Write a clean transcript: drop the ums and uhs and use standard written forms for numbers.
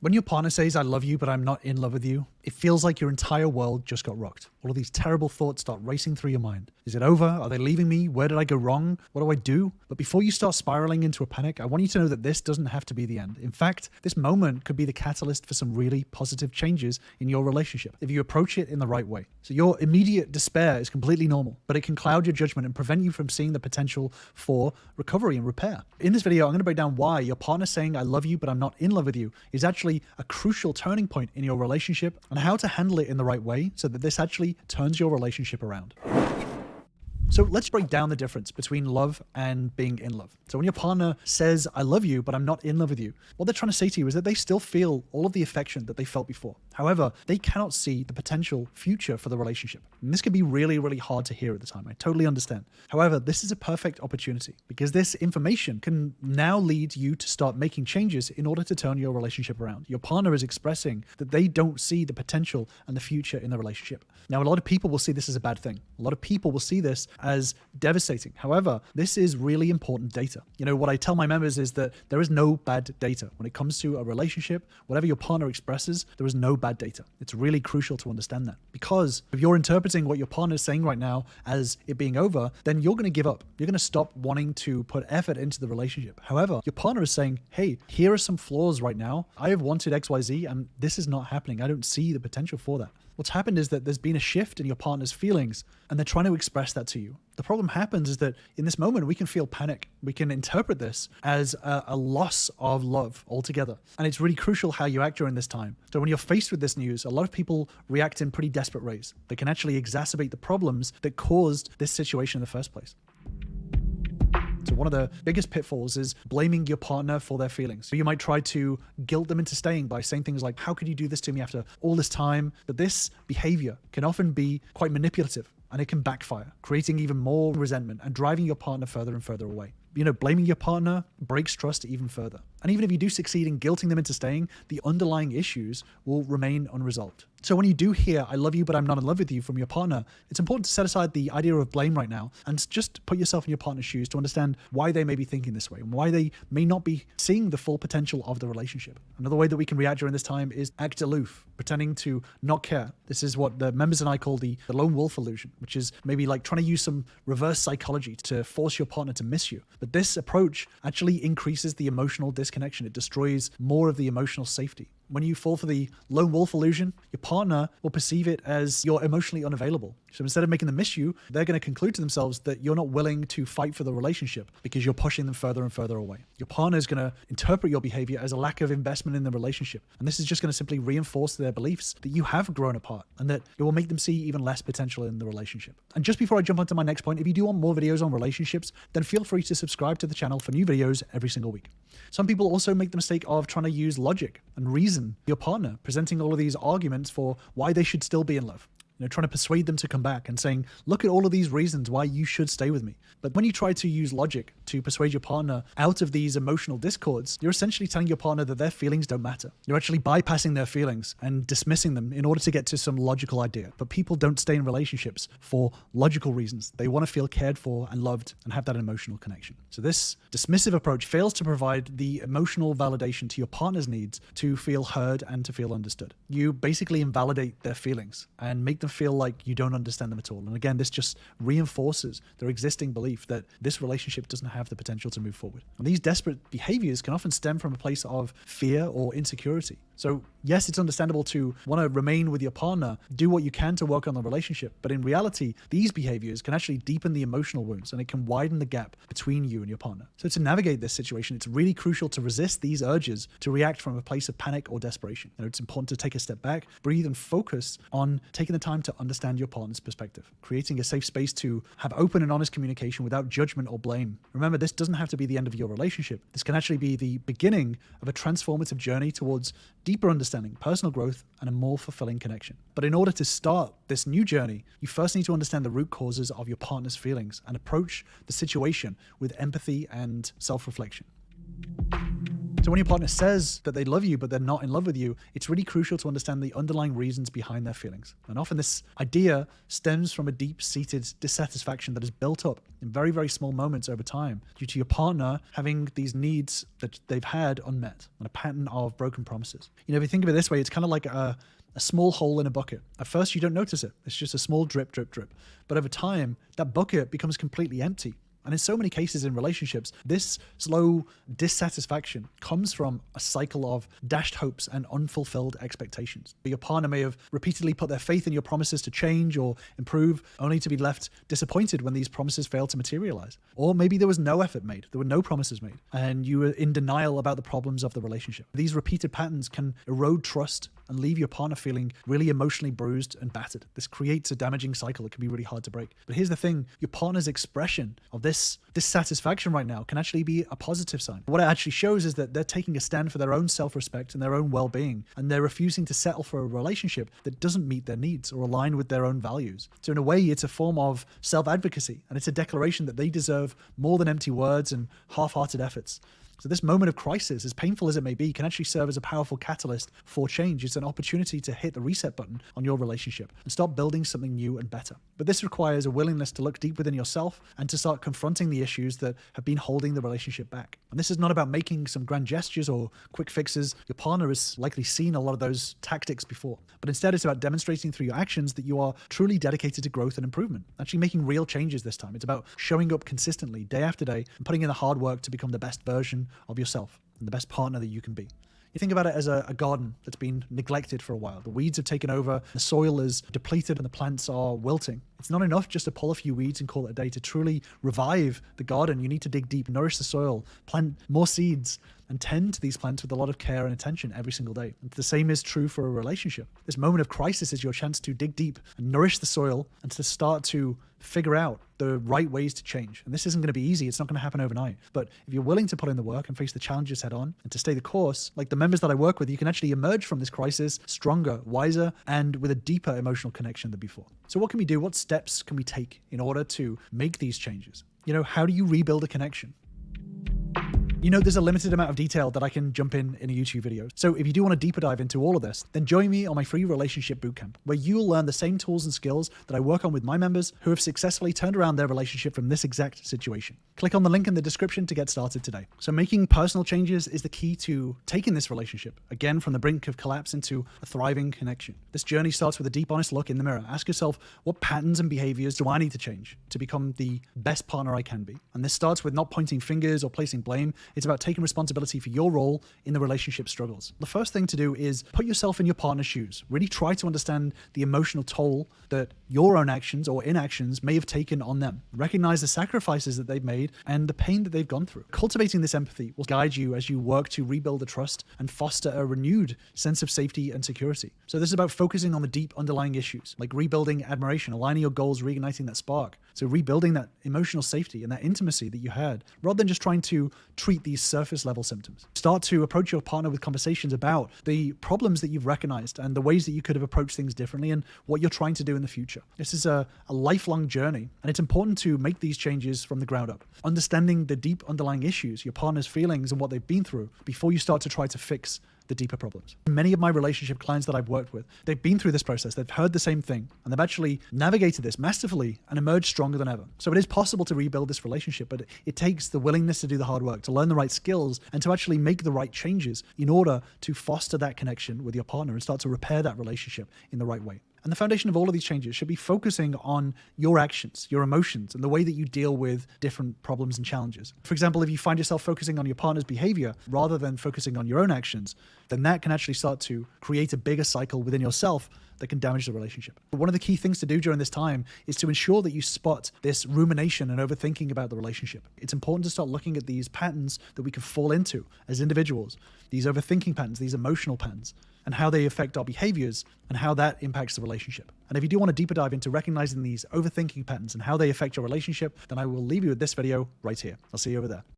When your partner says, I love you, but I'm not in love with you, it feels like your entire world just got rocked. All of these terrible thoughts start racing through your mind. Is it over? Are they leaving me? Where did I go wrong? What do I do? But before you start spiraling into a panic, I want you to know that this doesn't have to be the end. In fact, this moment could be the catalyst for some really positive changes in your relationship if you approach it in the right way. So your immediate despair is completely normal, but it can cloud your judgment and prevent you from seeing the potential for recovery and repair. In this video, I'm going to break down why your partner saying, I love you, but I'm not in love with you is actually a crucial turning point in your relationship, and how to handle it in the right way so that this actually turns your relationship around. So let's break down the difference between love and being in love. So when your partner says, I love you, but I'm not in love with you, what they're trying to say to you is that they still feel all of the affection that they felt before. However, they cannot see the potential future for the relationship. And this can be really, really hard to hear at the time. I totally understand. However, this is a perfect opportunity because this information can now lead you to start making changes in order to turn your relationship around. Your partner is expressing that they don't see the potential and the future in the relationship. Now, a lot of people will see this as a bad thing. A lot of people will see this as devastating. However, this is really important data. You know, what I tell my members is that there is no bad data. When it comes to a relationship, whatever your partner expresses, there is no bad data. It's really crucial to understand that, because if you're interpreting what your partner is saying right now as it being over, then you're going to give up. You're going to stop wanting to put effort into the relationship. However, your partner is saying, hey, here are some flaws right now. I have wanted XYZ and this is not happening. I don't see the potential for that. What's happened is that there's been a shift in your partner's feelings and they're trying to express that to you. The problem happens is that in this moment, we can feel panic. We can interpret this as a loss of love altogether. And it's really crucial how you act during this time. So when you're faced with this news, a lot of people react in pretty desperate ways. They can actually exacerbate the problems that caused this situation in the first place. So one of the biggest pitfalls is blaming your partner for their feelings. So you might try to guilt them into staying by saying things like, how could you do this to me after all this time? But this behavior can often be quite manipulative and it can backfire, creating even more resentment and driving your partner further and further away. You know, blaming your partner breaks trust even further. And even if you do succeed in guilting them into staying, the underlying issues will remain unresolved. So when you do hear, I love you, but I'm not in love with you from your partner, it's important to set aside the idea of blame right now and just put yourself in your partner's shoes to understand why they may be thinking this way and why they may not be seeing the full potential of the relationship. Another way that we can react during this time is act aloof, pretending to not care. This is what the members and I call the lone wolf illusion, which is maybe like trying to use some reverse psychology to force your partner to miss you. But this approach actually increases the emotional disconnection. It destroys more of the emotional safety. When you fall for the lone wolf illusion, your partner will perceive it as you're emotionally unavailable. So instead of making them miss you, they're going to conclude to themselves that you're not willing to fight for the relationship because you're pushing them further and further away. Your partner is going to interpret your behavior as a lack of investment in the relationship. And this is just going to simply reinforce their beliefs that you have grown apart and that it will make them see even less potential in the relationship. And just before I jump onto my next point, if you do want more videos on relationships, then feel free to subscribe to the channel for new videos every single week. Some people also make the mistake of trying to use logic and reason your partner, presenting all of these arguments for why they should still be in love. You know, trying to persuade them to come back and saying, look at all of these reasons why you should stay with me. But when you try to use logic to persuade your partner out of these emotional discords, you're essentially telling your partner that their feelings don't matter. You're actually bypassing their feelings and dismissing them in order to get to some logical idea. But people don't stay in relationships for logical reasons. They want to feel cared for and loved and have that emotional connection. So this dismissive approach fails to provide the emotional validation to your partner's needs to feel heard and to feel understood. You basically invalidate their feelings and make them feel like you don't understand them at all. And again, this just reinforces their existing belief that this relationship doesn't have the potential to move forward. And these desperate behaviors can often stem from a place of fear or insecurity. So yes, it's understandable to want to remain with your partner, do what you can to work on the relationship. But in reality, these behaviors can actually deepen the emotional wounds and it can widen the gap between you and your partner. So to navigate this situation, it's really crucial to resist these urges to react from a place of panic or desperation. You know, it's important to take a step back, breathe, and focus on taking the time to understand your partner's perspective, creating a safe space to have open and honest communication without judgment or blame. Remember, this doesn't have to be the end of your relationship. This can actually be the beginning of a transformative journey towards deeper understanding, personal growth, and a more fulfilling connection. But in order to start this new journey, you first need to understand the root causes of your partner's feelings and approach the situation with empathy and self-reflection. So when your partner says that they love you, but they're not in love with you, it's really crucial to understand the underlying reasons behind their feelings. And often this idea stems from a deep-seated dissatisfaction that is built up in very, very small moments over time due to your partner having these needs that they've had unmet and a pattern of broken promises. You know, if you think of it this way, it's kind of like a small hole in a bucket. At first, you don't notice it. It's just a small drip, drip, drip. But over time, that bucket becomes completely empty. And in so many cases in relationships, this slow dissatisfaction comes from a cycle of dashed hopes and unfulfilled expectations. Your partner may have repeatedly put their faith in your promises to change or improve, only to be left disappointed when these promises fail to materialize. Or maybe there was no effort made, there were no promises made, and you were in denial about the problems of the relationship. These repeated patterns can erode trust and leave your partner feeling really emotionally bruised and battered. This creates a damaging cycle that can be really hard to break. But here's the thing, your partner's expression of this dissatisfaction right now can actually be a positive sign. What it actually shows is that they're taking a stand for their own self-respect and their own well-being, and they're refusing to settle for a relationship that doesn't meet their needs or align with their own values. So in a way, it's a form of self-advocacy, and it's a declaration that they deserve more than empty words and half-hearted efforts. So this moment of crisis, as painful as it may be, can actually serve as a powerful catalyst for change. It's an opportunity to hit the reset button on your relationship and start building something new and better. But this requires a willingness to look deep within yourself and to start confronting the issues that have been holding the relationship back. And this is not about making some grand gestures or quick fixes. Your partner has likely seen a lot of those tactics before. But instead, it's about demonstrating through your actions that you are truly dedicated to growth and improvement, actually making real changes this time. It's about showing up consistently day after day and putting in the hard work to become the best version of yourself and the best partner that you can be. You think about it as a garden that's been neglected for a while. The weeds have taken over, the soil is depleted, and the plants are wilting. It's not enough just to pull a few weeds and call it a day. To truly revive the garden, you need to dig deep, nourish the soil, plant more seeds, and tend to these plants with a lot of care and attention every single day. And the same is true for a relationship. This moment of crisis is your chance to dig deep and nourish the soil and to start to figure out the right ways to change. And this isn't going to be easy. It's not going to happen overnight. But if you're willing to put in the work and face the challenges head on and to stay the course, like the members that I work with, you can actually emerge from this crisis stronger, wiser, and with a deeper emotional connection than before. So what can we do? What steps can we take in order to make these changes? You know, how do you rebuild a connection? You know, there's a limited amount of detail that I can jump in a YouTube video. So if you do want to deeper dive into all of this, then join me on my free relationship bootcamp, where you'll learn the same tools and skills that I work on with my members who have successfully turned around their relationship from this exact situation. Click on the link in the description to get started today. So making personal changes is the key to taking this relationship, again, from the brink of collapse into a thriving connection. This journey starts with a deep, honest look in the mirror. Ask yourself, what patterns and behaviors do I need to change to become the best partner I can be? And this starts with not pointing fingers or placing blame. It's about taking responsibility for your role in the relationship struggles. The first thing to do is put yourself in your partner's shoes. Really try to understand the emotional toll that your own actions or inactions may have taken on them. Recognize the sacrifices that they've made and the pain that they've gone through. Cultivating this empathy will guide you as you work to rebuild the trust and foster a renewed sense of safety and security. So this is about focusing on the deep underlying issues, like rebuilding admiration, aligning your goals, reigniting that spark. So rebuilding that emotional safety and that intimacy that you had, rather than just trying to treat these surface level symptoms. Start to approach your partner with conversations about the problems that you've recognized and the ways that you could have approached things differently and what you're trying to do in the future. This is a lifelong journey, and it's important to make these changes from the ground up. Understanding the deep underlying issues, your partner's feelings and what they've been through before you start to try to fix the deeper problems. Many of my relationship clients that I've worked with, they've been through this process, they've heard the same thing, and they've actually navigated this masterfully and emerged stronger than ever. So it is possible to rebuild this relationship, but it takes the willingness to do the hard work, to learn the right skills, and to actually make the right changes in order to foster that connection with your partner and start to repair that relationship in the right way. And the foundation of all of these changes should be focusing on your actions, your emotions, and the way that you deal with different problems and challenges. For example, if you find yourself focusing on your partner's behavior rather than focusing on your own actions, then that can actually start to create a bigger cycle within yourself that can damage the relationship. One of the key things to do during this time is to ensure that you spot this rumination and overthinking about the relationship. It's important to start looking at these patterns that we can fall into as individuals, these overthinking patterns, these emotional patterns, and how they affect our behaviors and how that impacts the relationship. And if you do want to deeper dive into recognizing these overthinking patterns and how they affect your relationship, then I will leave you with this video right here. I'll see you over there.